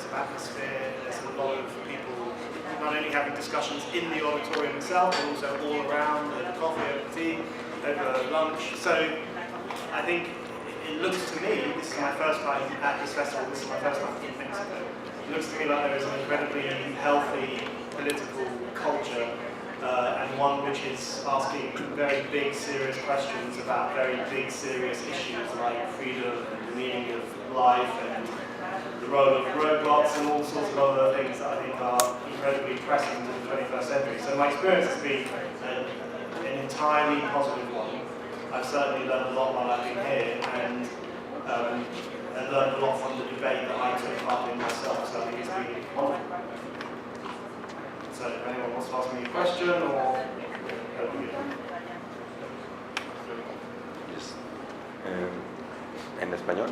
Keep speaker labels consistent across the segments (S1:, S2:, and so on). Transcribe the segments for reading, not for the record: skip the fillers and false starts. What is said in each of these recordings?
S1: of atmosphere. There's a lot of people not only having discussions in the auditorium itself, but also all around, over coffee, over tea, over lunch. So I think it looks to me, this is my first time at this festival, this is my first time in Mexico, it looks to me like there is an incredibly healthy political culture and one which is asking very big, serious questions about very big, serious issues like freedom and the meaning of life and the role of robots and all sorts of other things that I think are incredibly pressing to the 21st century. So my experience has been an entirely positive one. I've certainly learned a lot while I've been here and learned a lot from the debate that I took part in myself, so I think it's been wonderful. So if anyone wants to ask me a question or...
S2: ¿En español?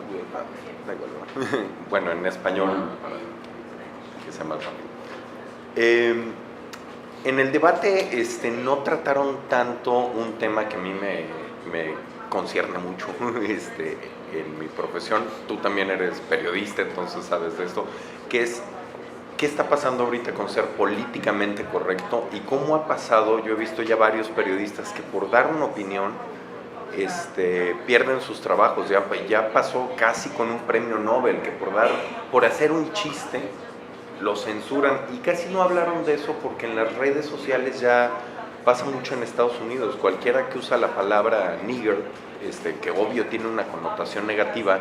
S2: Da igual, ¿no? Bueno, en español, que sea más rápido. En el debate no trataron tanto un tema que a mí me concierne mucho en mi profesión. Tú también eres periodista, entonces sabes de esto, que es qué está pasando ahorita con ser políticamente correcto y cómo ha pasado. Yo he visto ya varios periodistas que por dar una opinión pierden sus trabajos. Ya pasó casi con un premio Nobel, que por hacer un chiste lo censuran, y casi no hablaron de eso porque en las redes sociales ya pasa mucho en Estados Unidos. Cualquiera que usa la palabra nigger, que obvio tiene una connotación negativa,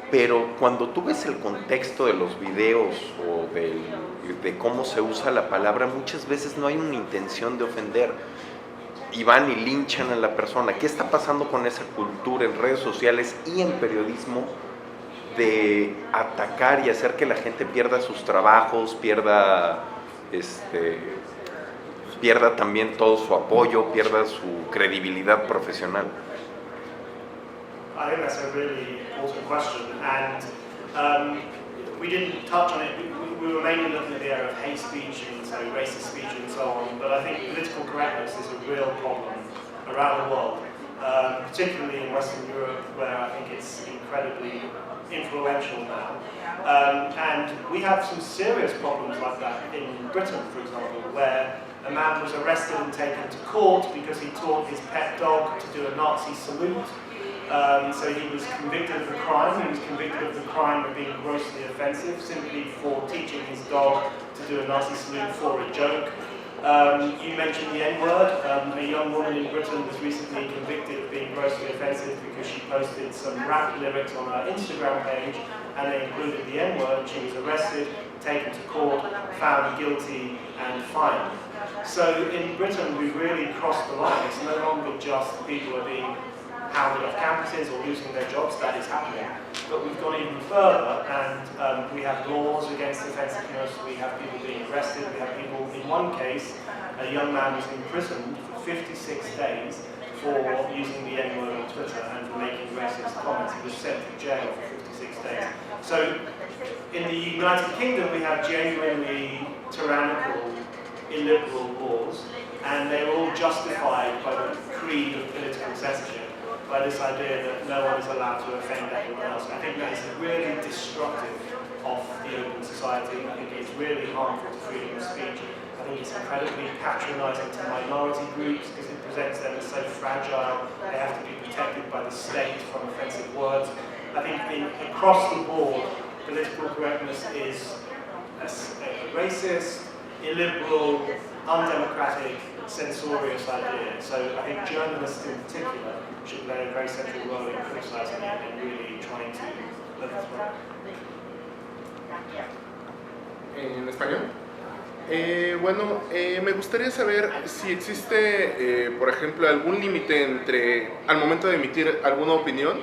S2: pero cuando tú ves el contexto de los videos o de cómo se usa la palabra, muchas veces no hay una intención de ofender y van y linchan a la persona. ¿Qué está pasando con esa cultura en redes sociales y en periodismo de atacar y hacer que la gente pierda sus trabajos, pierda también todo su apoyo, pierda su credibilidad profesional?
S1: I think that's a really important question, and we didn't touch on it. We were mainly looking at the area of hate speech and so racist speech and so on, but I think political correctness is a real problem around the world, particularly in Western Europe, where I think it's incredibly influential now. And we have some serious problems like that in Britain, for example, where a man was arrested and taken to court because he taught his pet dog to do a Nazi salute. So he was convicted of the crime. He was convicted of the crime of being grossly offensive simply for teaching his dog to do a Nazi salute for a joke. You mentioned the N-word. A young woman in Britain was recently convicted of being grossly offensive because she posted some rap lyrics on her Instagram page and they included the N-word. She was arrested, taken to court, found guilty and fined. So in Britain we've really crossed the line. It's no longer just people are being hounded off campuses or losing their jobs. That is happening. But we've gone even further and we have laws against offensiveness, we have people being arrested, we have people, in one case, a young man was imprisoned for 56 days for using the N-word on Twitter and for making racist comments. He was sent to jail for 56 days. So in the United Kingdom we have genuinely tyrannical, illiberal laws, and they're all justified by the creed of political censorship, by this idea that no one is allowed to offend anyone else. I think that is really destructive of the open society. I think it's really harmful to freedom of speech. I think it's incredibly patronising to minority groups because it presents them as so fragile. They have to be protected by the state from offensive words. I think across the board, political correctness is a racist, illiberal, undemocratic, censorious idea. So I think journalists in particular should play a very central role in criticising it and really trying to overthrow it.
S3: ¿En español? Bueno, me gustaría saber si existe, por ejemplo, algún límite al momento de emitir alguna opinión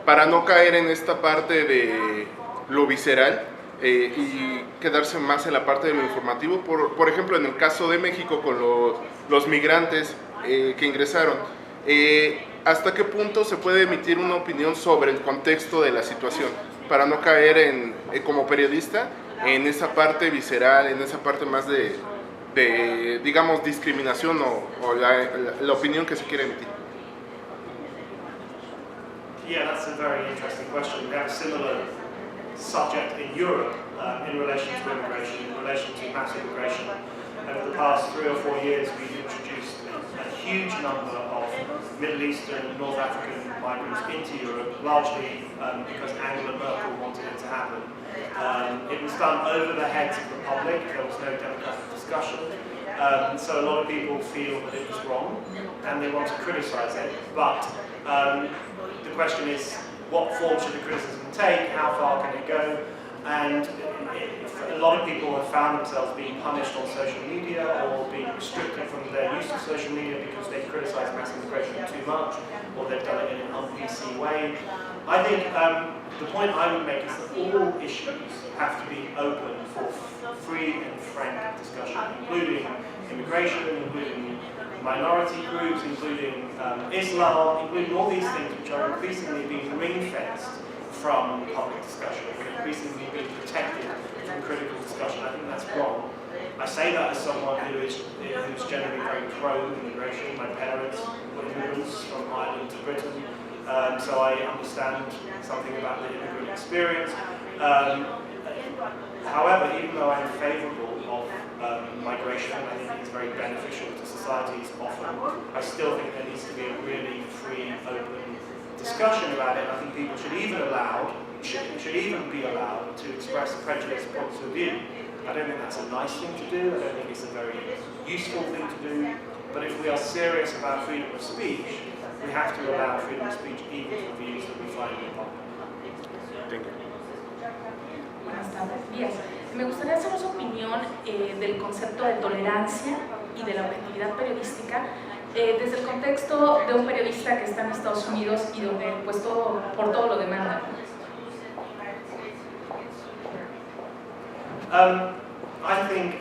S3: para no caer en esta parte de lo visceral y quedarse más en la parte de lo informativo. Por ejemplo, en el caso de México con los migrantes que ingresaron, ¿hasta qué punto se puede emitir una opinión sobre el contexto de la situación para no caer como periodista en esa parte visceral, en esa parte más de digamos, discriminación o la opinión que se quiere emitir?
S1: Yeah, that's a very interesting question. We have a similar subject in Europe in relation to immigration, in relation to mass immigration. Over the past 3 or 4 years, we've introduced a huge number of Middle Eastern and North African migrants into Europe, largely because Angela Merkel wanted it to happen. It was done over the heads of the public. There was no democratic discussion. So a lot of people feel that it was wrong and they want to criticize it. But the question is, what form should the criticism take? How far can it go? And a lot of people have found themselves being punished on social media or being restricted from their use of social media because they've criticized mass immigration too much or they've done it in an un-PC way. I think the point I would make is that all issues have to be open for free and frank discussion, including immigration, including minority groups, including Islam, including all these things which are increasingly being ring-fenced from public discussion, increasingly being protected from critical discussion. I think that's wrong. I say that as someone who's generally very pro-immigration. My parents were immigrants from Ireland to Britain, so I understand something about the immigrant experience. However, even though I'm favourable of migration, I think it's very beneficial to societies often, I still think there needs to be a really free, open discussion about it. I think people should even be allowed to express prejudiced points of view. I don't think that's a nice thing to do. I don't think it's a very useful thing to do. But if we are serious about freedom of speech, we have to allow freedom of speech even for views that we find unpopular.
S2: Thank you.
S4: Buenas tardes, días. Me gustaría saber su opinión del concepto de tolerancia y de la objetividad periodística desde el contexto de un periodista que está en Estados Unidos y donde pues por todo lo demanda.
S1: I think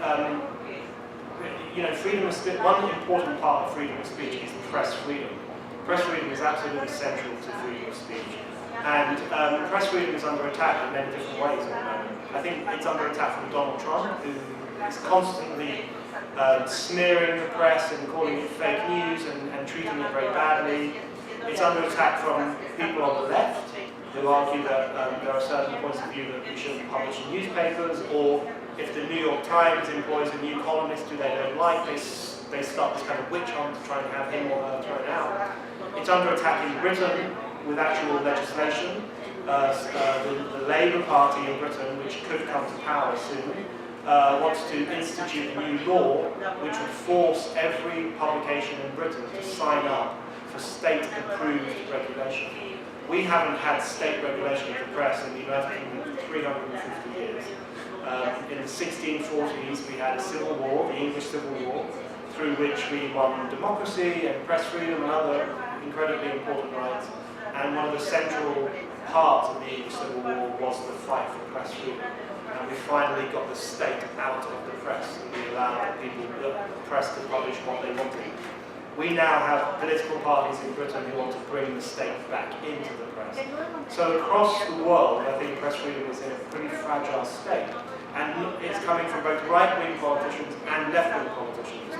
S1: freedom of speech. One important part of freedom of speech is press freedom. Press freedom is absolutely central to freedom of speech, and press freedom is under attack in many different ways at the moment. I think it's under attack from Donald Trump, who is constantly smearing the press and calling it fake news and treating it very badly. It's under attack from people on the left who argue that there are certain points of view that we shouldn't publish in newspapers, or if the New York Times employs a new columnist who they don't like, they start this kind of witch hunt to try and have him or her thrown out. It's under attack in Britain with actual legislation. The Labour Party in Britain, which could come to power soon, wants to institute a new law which would force every publication in Britain to sign up for state-approved regulation. We haven't had state regulation of the press in the United Kingdom for 350 years. In the 1640s, we had a civil war, the English Civil War, through which we won democracy and press freedom and other incredibly important rights. And one of the central parts of the English Civil War was the fight for press freedom. And we finally got the state out of the press, and we allowed the press to publish what they wanted. We now have political parties in Britain who want to bring the state back into the press. So across the world, I think press freedom is in a pretty fragile state. And it's coming from both right-wing politicians and left-wing politicians.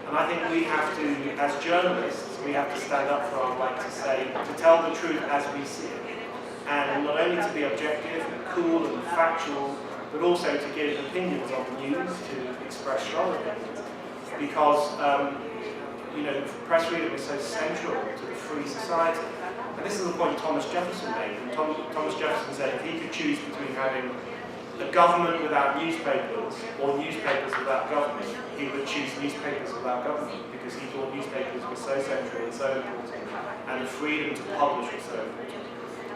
S1: And I think we have to, as journalists, we have to stand up for our right to say, to tell the truth as we see it. And not only to be objective and cool and factual, but also to give opinions on the news, to express strong opinions. Because press freedom is so central to the free society. And this is the point Thomas Jefferson made. And Thomas Jefferson said if he could choose between having a government without newspapers or newspapers without government, he would choose newspapers without government because he thought newspapers were so central and so important, and the freedom to publish was so important.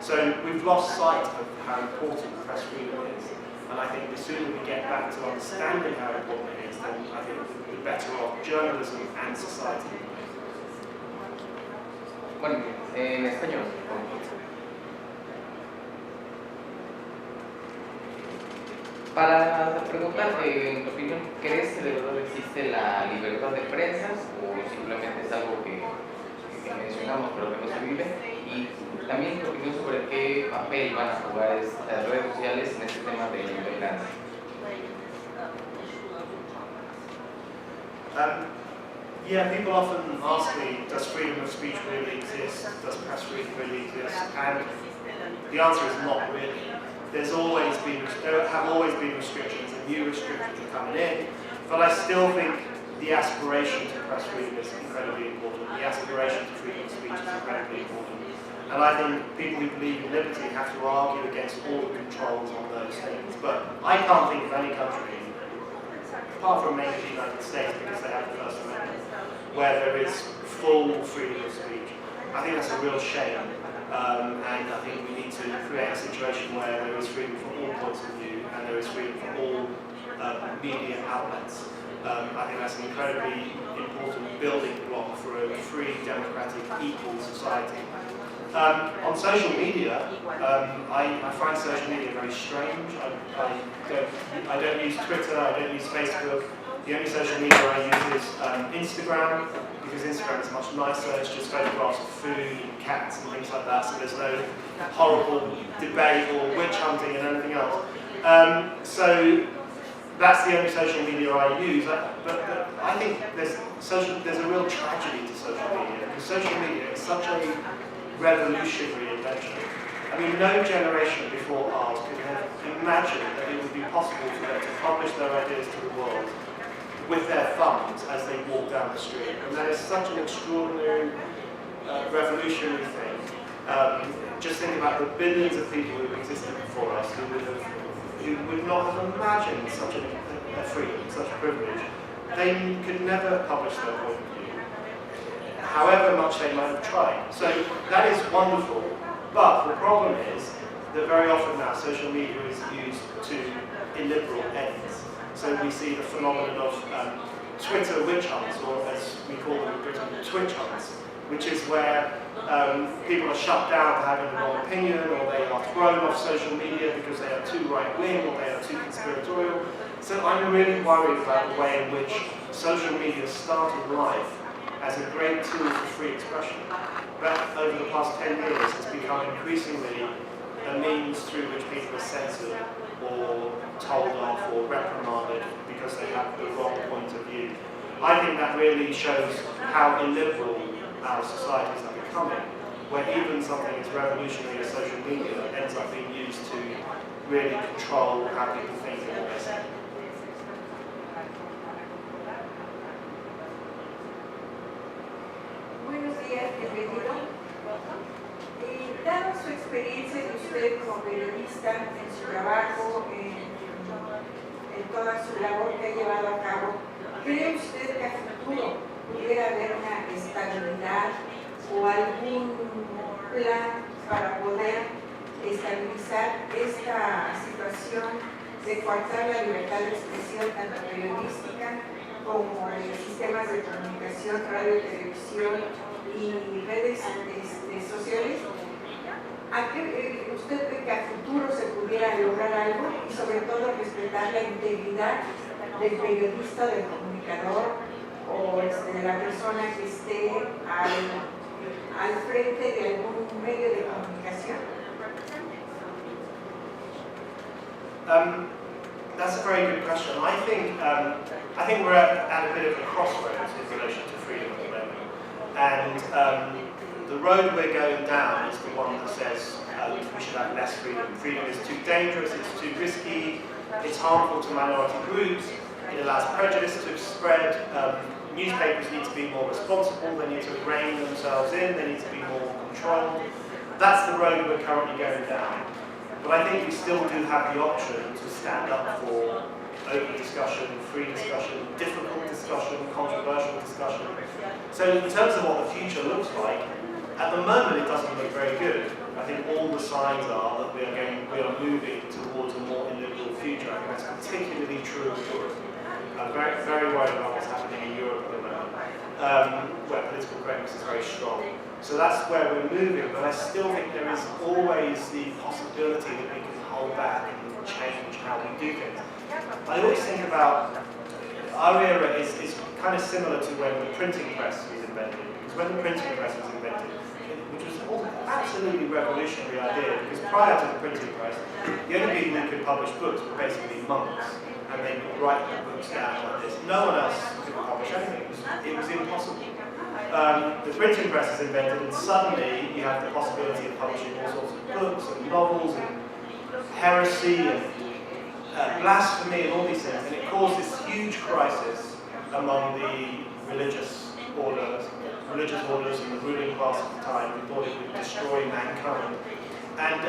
S1: So we've lost sight of how important press freedom is. And I think the sooner we get back to understanding how important it is, then I think we're better off journalism and society.
S5: Bueno, en español. Para preguntar, en tu opinión, ¿crees que de verdad existe la libertad de prensa o simplemente es algo que mencionamos pero que no se vive? Y también tu opinión sobre qué papel van a jugar las redes sociales en este tema de la intolerancia.
S1: Yeah, people often ask me, does freedom of speech really exist? Does press freedom really exist? And the answer is not really. there have always been restrictions, and new restrictions are coming in, but I still think the aspiration to press freedom is incredibly important. The aspiration to freedom of speech is incredibly important. And I think people who believe in liberty have to argue against all the controls on those things. But I can't think of any country, apart from maybe the United States, because they have the First Amendment, where there is full freedom of speech. I think that's a real shame. And I think we need to create a situation where there is freedom for all points of view, and there is freedom for all media outlets. I think that's an incredibly important building block for a free, democratic, equal society. On social media, I find social media very strange. I don't use Twitter, I don't use Facebook. The only social media I use is Instagram, because Instagram is much nicer. It's just photographs of food and cats and things like that, so there's no horrible debate or witch hunting and anything else. So that's the only social media I use. But I think there's a real tragedy to social media, because social media is such a revolutionary invention. I mean, no generation before ours could have imagined that it would be possible for them to publish their ideas to the world with their thumbs as they walk down the street. And that is such an extraordinary, revolutionary thing. Just think about the billions of people who existed before us who would not have imagined such a freedom, such a privilege. They could never publish their point of view, however much they might have tried. So that is wonderful, but the problem is that very often now social media is used to illiberal ends. So we see the phenomenon of Twitter witch hunts, or as we call them in Britain, Twitch hunts, which is where people are shut down for having the wrong opinion, or they are thrown off social media because they are too right-wing, or they are too conspiratorial. So I'm really worried about the way in which social media started life as a great tool for free expression, but over the past 10 years has become increasingly a means through which people are censored or told off or reprimanded because they have the wrong point of view. I think that really shows how illiberal our societies are becoming, where even something as revolutionary as social media ends up being used to really control how people think and what they say.
S6: Buenos días, bienvenido. Dado su experiencia de usted como periodista en su trabajo, en toda su labor que ha llevado a cabo, ¿cree usted que a futuro pudiera haber una estabilidad o algún plan para poder estabilizar esta situación de coartar la libertad de expresión tanto periodística como en los sistemas de comunicación, radio, televisión y redes sociales? ¿A qué usted cree que a futuro se pudiera lograr algo y sobre todo respetar la integridad del periodista, del comunicador o de la persona que esté al frente de algún medio de comunicación?
S1: That's a very good question. I think we're at a bit of a crossroads in relation to freedom at the moment. And the road we're going down is the one that says we should have less freedom. Freedom is too dangerous, it's too risky, it's harmful to minority groups, it allows prejudice to spread. Newspapers need to be more responsible, they need to rein themselves in, they need to be more controlled. That's the road we're currently going down. But I think we still do have the option to stand up for open discussion, free discussion, difficult discussion, controversial discussion. So in terms of what the future looks like, at the moment it doesn't look very good. I think all the signs are that we are moving towards a more illiberal future. I think that's particularly true of Europe. I'm very, very worried about what's happening in Europe at the moment, where political correctness is very strong. So that's where we're moving, but I still think there is always the possibility that we can hold back and change how we do things. I always think about our era is kind of similar to when the printing press was invented. Because when the printing press was invented, which was an absolutely revolutionary idea, because prior to the printing press, the only people who could publish books were basically monks, and they would write their books down like this. No one else could publish anything. It was impossible. The printing press is invented, and suddenly you have the possibility of publishing all sorts of books and novels and heresy and blasphemy and all these things, and it caused this huge crisis among the religious orders and the ruling class at the time, who thought it would destroy mankind. And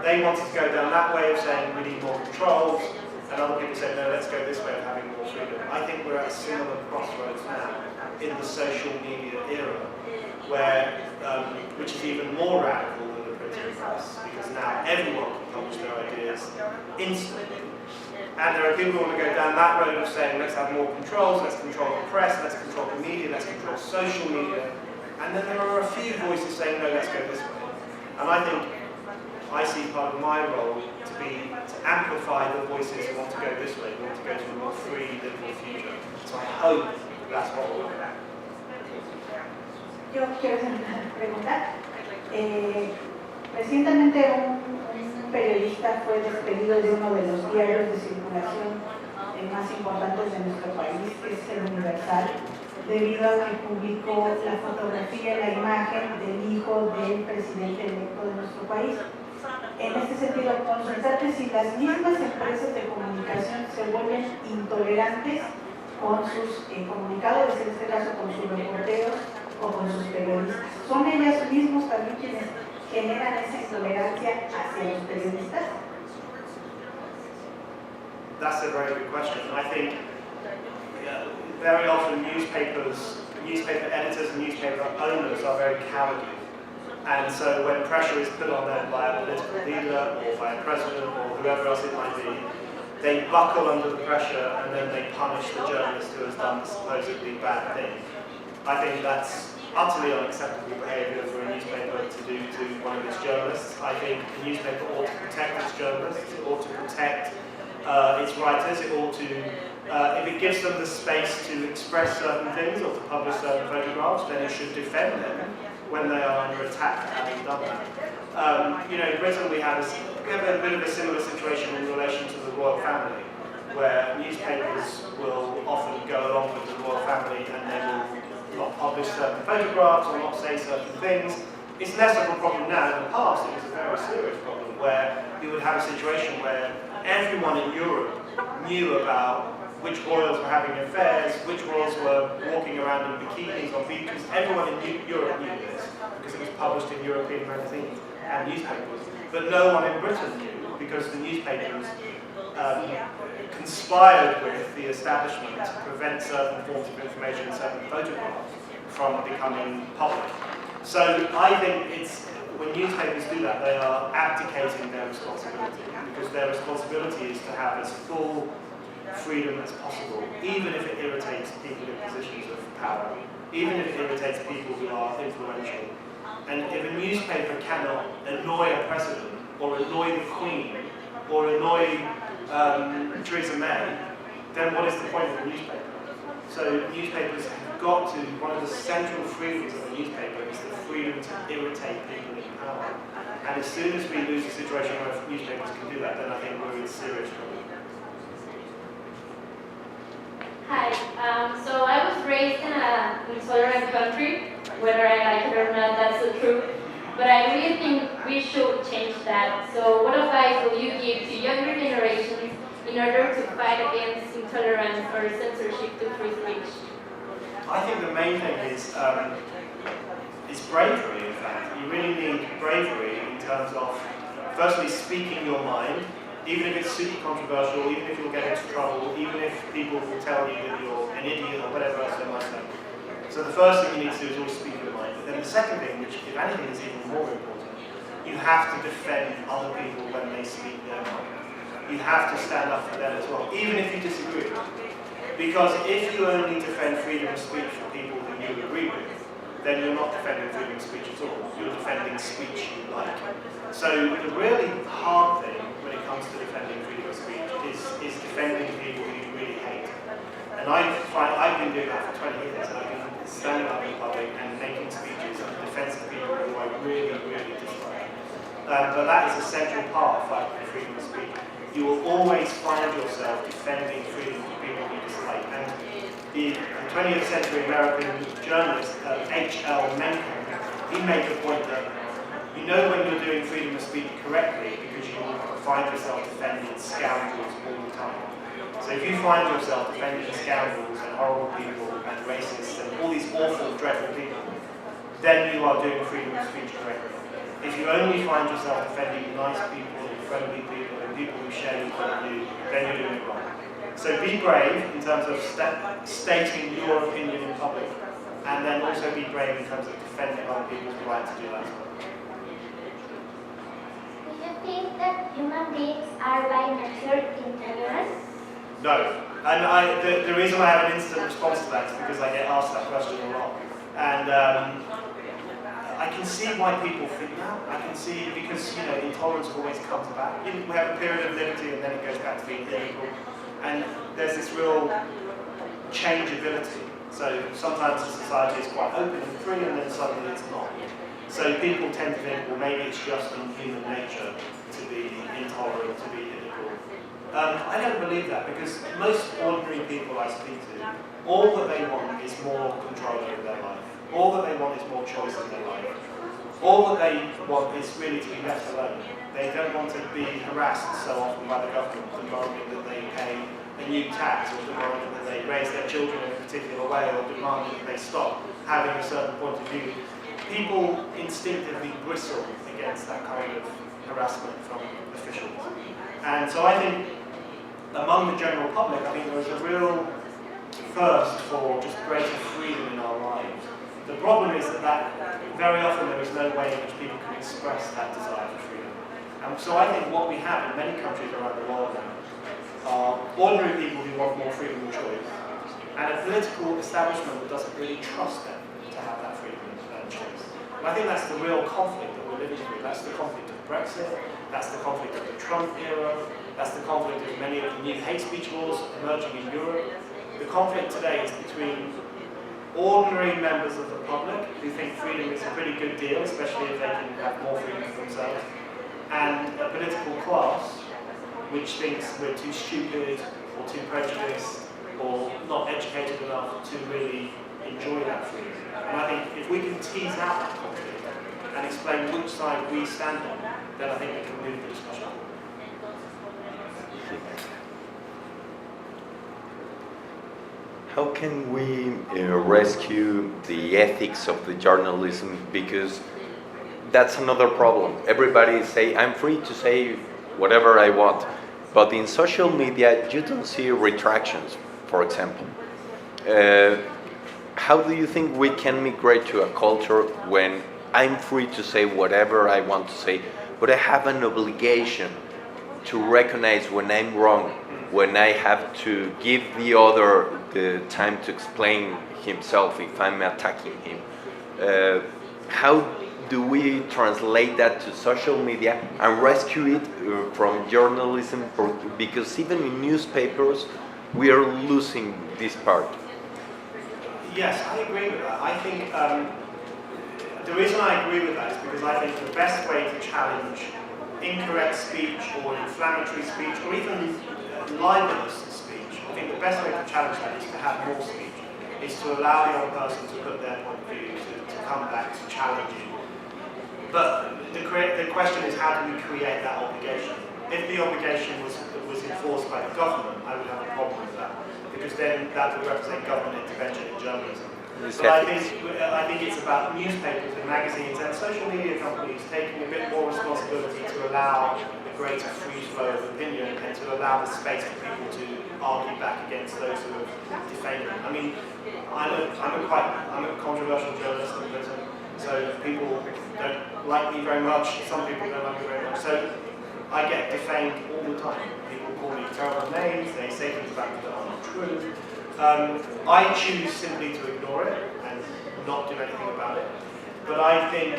S1: they wanted to go down that way of saying we need more controls, and other people said no, let's go this way of having more freedom. I think we're at a similar crossroads now in the social media era, where which is even more radical than the printing press, because now everyone can publish their ideas instantly. And there are people who want to go down that road of saying let's have more controls, let's control the press, let's control the media, let's control social media. And then there are a few voices saying no, let's go this way. And I see part of my role to be to amplify the voices who want to go this way, who want to go to a more free, liberal future. So I hope that's what we're looking at.
S7: Yo quiero preguntar. Recientemente un periodista fue despedido de uno de los diarios de circulación más importantes de nuestro país, que es el Universal, debido a que publicó la fotografía y la imagen del hijo del presidente electo de nuestro país. En este sentido, consultarte si las mismas empresas de comunicación se vuelven intolerantes con sus comunicadores, en este caso con sus reporteros o con sus periodistas. ¿Son ellas mismos también quienes generan esa intolerancia hacia los periodistas?
S1: That's a very good question. I think very often newspaper editors and newspaper owners are very cowardly. And so when pressure is put on them by a political leader or by a president or whoever else it might be, they buckle under the pressure and then they punish the journalist who has done the supposedly bad thing. I think that's utterly unacceptable behaviour for a newspaper to do to one of its journalists. I think the newspaper ought to protect its journalists, it ought to protect its writers, it ought to, if it gives them the space to express certain things or to publish certain photographs, then it should defend them when they are under attack for having done that. You know, in Britain we have a bit of a similar situation in relation to the royal family, where newspapers will often go along with the royal family and they will not publish certain photographs or not say certain things. It's less of a problem now. In the past it was a very serious problem where you would have a situation where everyone in Europe knew about which royals were having affairs, which royals were walking around in bikinis on beaches. Everyone in Europe knew this because it was published in European magazines and newspapers. But no one in Britain knew because the newspapers conspired with the establishment to prevent certain forms of information, certain photographs from becoming public. So I think when newspapers do that, they are abdicating their responsibility, because their responsibility is to have as full freedom as possible, even if it irritates people in positions of power, even if it irritates people who are influential. And if a newspaper cannot annoy a president, or annoy the Queen, or annoy Theresa May, then what is the point of a newspaper? So newspapers have got to, one of the central freedoms of a newspaper is the freedom to irritate people in power. And as soon as we lose a situation where newspapers can do that, then I think we're in serious trouble.
S8: Hi, so I was raised in an intolerant country, whether I like it or not, that's the truth. But I really think we should change that. So what advice will you give to younger generations in order to fight against intolerance or censorship to free speech?
S1: I think the main thing is bravery, in fact. You really need bravery in terms of, firstly, speaking your mind, even if it's super controversial, even if you'll get into trouble, even if people will tell you that you're an idiot or whatever else they might say. So the first thing you need to do is always speak your mind. But then the second thing, which if anything is even more important, you have to defend other people when they speak their mind. You have to stand up for them as well, even if you disagree with them. Because if you only defend freedom of speech for people who you agree with, then you're not defending freedom of speech at all. You're defending speech you like. So the really hard thing when it comes to defending freedom of speech is defending people who you really hate. And I've been doing that for 20 years, and I've been standing up in public and making speeches in defense of people who I really, really dislike. But that is a central part of fighting for freedom of speech. You will always find yourself defending freedom for people you dislike. And the 20th century American journalist, H.L. Mencken, he made the point that You know when you're doing freedom of speech correctly because you find yourself defending scoundrels all the time. So if you find yourself defending scoundrels and horrible people and racists and all these awful, dreadful people, then you are doing freedom of speech correctly. If you only find yourself defending nice people and friendly people and people who share your point of view, then you're doing it wrong. So be brave in terms of stating your opinion in public, and then also be brave in terms of defending other people's right to do that as well.
S8: Do you think that human beings are by nature intolerant?
S1: No. And the reason I have an instant response to that is because I get asked that question a lot. And I can see why people think that. I can see, because, you know, intolerance always comes back. We have a period of liberty and then it goes back to being illegal. And there's this real changeability. So sometimes the society is quite open and free and then suddenly it's not. So people tend to think, well, maybe it's just in human nature to be intolerant, to be illegal. I don't believe that, because most ordinary people I speak to, all that they want is more control over their life. All that they want is more choice in their life. All that they want is really to be left alone. They don't want to be harassed so often by the government, demanding that they pay a new tax, or demanding that they raise their children in a particular way, or demanding that they stop having a certain point of view. People instinctively bristle against that kind of harassment from officials. And so I think among the general public, I think there is a real thirst for just greater freedom in our lives. The problem is that very often there is no way in which people can express that desire for freedom. And so I think what we have in many countries around the world now are ordinary people who want more freedom and choice, and a political establishment that doesn't really trust them to have that freedom and choice. And I think that's the real conflict that we're living through. That's the conflict of Brexit, that's the conflict of the Trump era, that's the conflict of many of the new hate speech laws emerging in Europe. The conflict today is between ordinary members of the public who think freedom is a pretty good deal, especially if they can have more freedom for themselves, and a political class which thinks we're too stupid or too prejudiced or not educated enough to really enjoy that freedom. And I think if we can tease out that conflict and explain which side we stand on, then I think we can move the discussion forward.
S2: How can we rescue the ethics of the journalism? Because that's another problem. Everybody say, I'm free to say whatever I want. But in social media, you don't see retractions, for example. How do you think we can migrate to a culture when I'm free to say whatever I want to say, but I have an obligation to recognize when I'm wrong, when I have to give the other the time to explain himself if I'm attacking him? How do we translate that to social media and rescue it from journalism? Because even in newspapers, we are losing this part.
S1: Yes, I agree with that. I think the reason I agree with that is because I think the best way to challenge incorrect speech or inflammatory speech or even libelous speech, I think the best way to challenge that is to have more speech, is to allow the other person to put their point of view, to come back, to challenge you. But the question is, how do we create that obligation? If the obligation was enforced by the government, I would have a problem with that, because then that would represent government intervention in journalism. But I think it's about newspapers and magazines and social media companies taking a bit more responsibility to allow a greater free flow of opinion and to allow the space for people to argue back against those who have defamed them. I mean, I'm a controversial journalist in Britain, so people don't like me very much, some people don't like me very much. So I get defamed all the time. People call me terrible names, they say things about me that are not true. I choose simply to ignore it and not do anything about it. But I think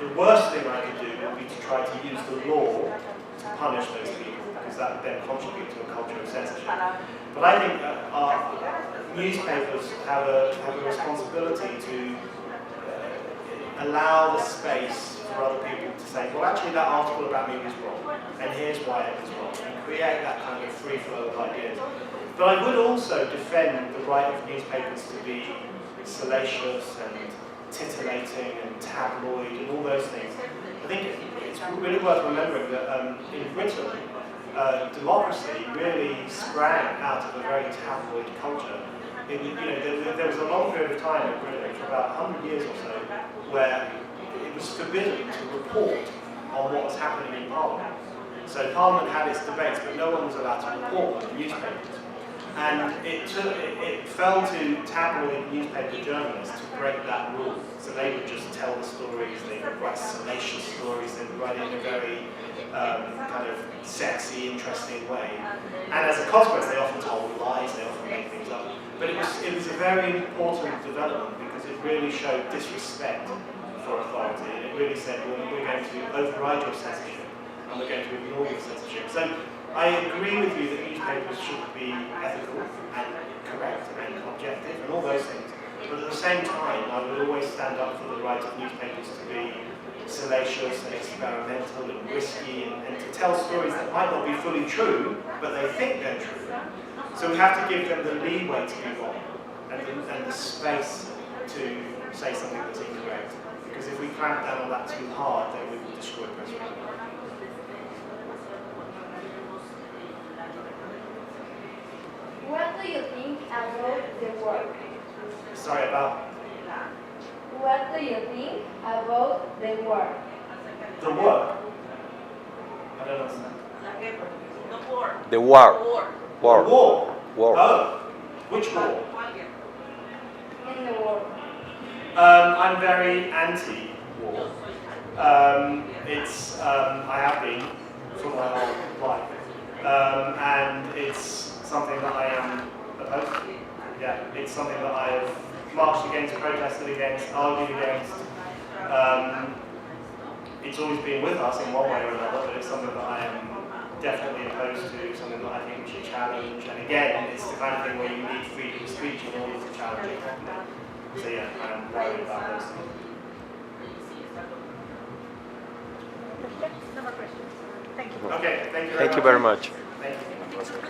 S1: the worst thing I could do would be to try to use the law to punish those people, because that would then contribute to a culture of censorship. But I think our newspapers have a responsibility to allow the space for other people to say, well, actually that article about me was wrong, and here's why it was wrong, and create that kind of free flow of ideas. But I would also defend the right of newspapers to be salacious and titillating and tabloid and all those things. I think it's really worth remembering that in Britain, democracy really sprang out of a very tabloid culture. There was a long period of time in Britain, for about 100 years or so, where it was forbidden to report on what was happening in Parliament. So Parliament had its debates, but no one was allowed to report them in newspapers. And it fell to tabloid newspaper journalists to break that rule. So they would just tell the stories, they would write salacious stories, they would write it in a very kind of sexy, interesting way. And as a consequence, they often told lies, they often made things up. But it was a very important development because it really showed disrespect for authority. And it really said, well, we're going to override your censorship and we're going to ignore your censorship. So I agree with you that newspapers should be ethical and correct and objective and all those things. But at the same time, I would always stand up for the right of newspapers to be salacious and experimental and risky and to tell stories that might not be fully true, but they think they're true. So we have to give them the leeway to be wrong and the space to say something that's incorrect. Because if we clamp down on that too hard, then we will destroy press freedom.
S8: What do you think about the work?
S1: Sorry, about?
S8: What do you think about the work?
S1: The work? I don't understand.
S2: The war.
S1: War.
S2: War.
S1: Oh, which war?
S8: In the world.
S1: I'm very anti-war. I have been for my whole life. And it's something that I am opposed to. Yeah, it's something that I have marched against, protested against, argued against. It's always been with us in one way or another, but it's something that I am definitely opposed to, something that I think we should challenge. And again, it's the kind of thing where you need freedom of speech in order to challenge it. So yeah, I'm worried about those things.
S9: No more questions. Thank you.
S1: Okay, thank you very much.
S2: Thank you very much.
S1: Thank you.